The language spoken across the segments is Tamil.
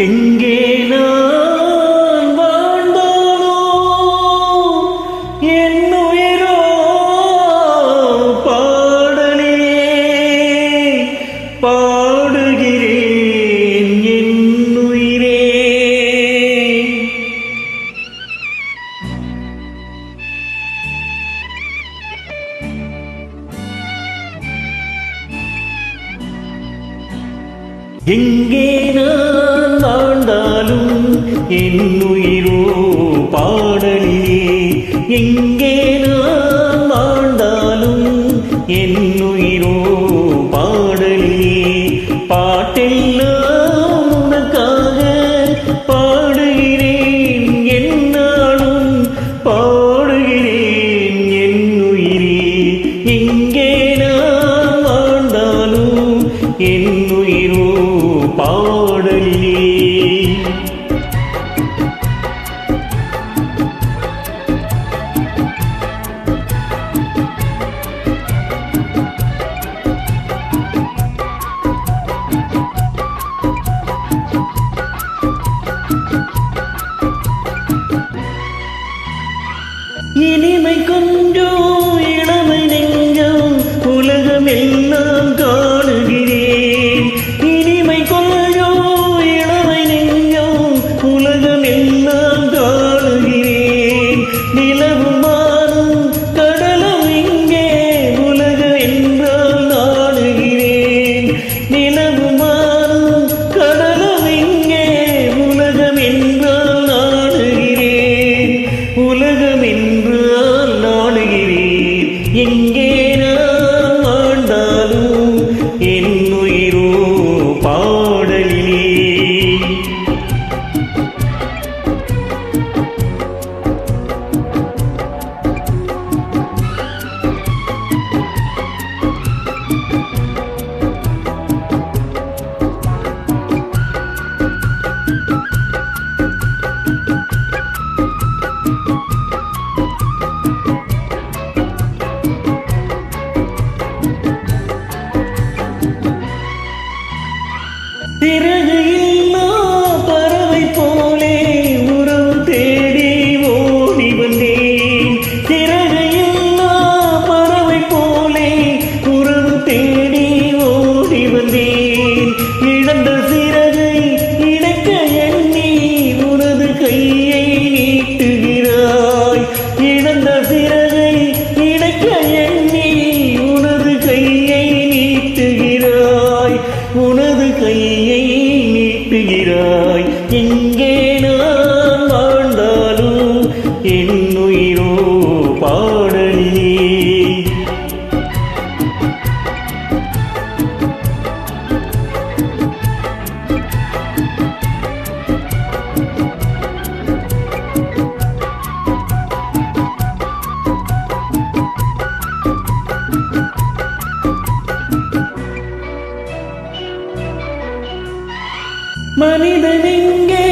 எங்கே நான் வாழ்ந்தானோ என் உயிரோ பாடலிலே பாடுகிறேன் என் உயிரே. எங்கே நான் வாழ்ந்தாலும் என் உயிரோ பாடலிலே, எங்கே நான் வாழ்ந்தாலும் என் உயிரோ பாடலிலே, பாட்டெல்லாம் உனக்காக பாடுகிறேன் என்னாலும் பாடுகிறேன் என் உயிரே. எங்கே நான் வாழ்ந்தாலும் என் உயிரோ பாடலிலே. இனிமை கொஞ்சம் இளமை நெஞ்சம் உலகம் எல்லாம் காணுகிறேன். இனிமை கொஞ்சம் இளமை நெஞ்சம் உலகம் எல்லாம் காணுகிறேன். நிலவும் மாறும் கடலும் இங்கே உலகம் என்றால் நாடுகிறேன். நிலவும் மாறும் கடலும் இங்கே உலகம் என்றால் நாடுகிறேன். உலகம் என்றால் நாடுகிறேன். எங்கே நான் வாழ்ந்தாலும் என் உயிரோ பாடலிலே. சிறகு இல்லா பறவை போலே உறவு தேடி ஓடி வந்தேன். சிறகு இல்லா பறவை போலே உறவு தேடி ஓடி வந்தேன். இழந்த சிறகை இணைக்க எண்ணி உனது கையை நீட்டுகிறாய். இழந்த சிறகை இணைக்க எண்ணி உனது கையை நீட்டுகிறாய். உனது கையை நீட்டுகிறாய். எங்கே நான் வாழ்ந்தாலும் என் உயிரோ பாடலிலே. மனிதனெங்கே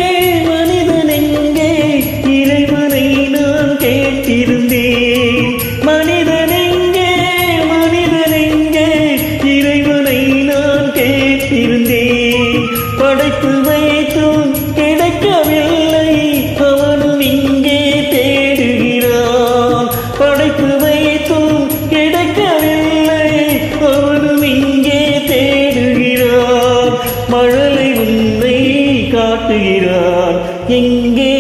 மனிதனெங்கே இறைவனை நான் கேட்டிருந்தேன். மனிதனெங்கே மனிதனெங்கே இறைவனை நான் கேட்டிருந்தேன். படைப்பு வைத்தும் கிடைக்கவில்லை அவனும் இங்கே தேடுகிறான். படைப்பு வைத்தும் கிடைக்கவில்லை அவனும் இங்கே தேடுகிறான். மழலை உன்னை காட்டுகிறான். எங்கே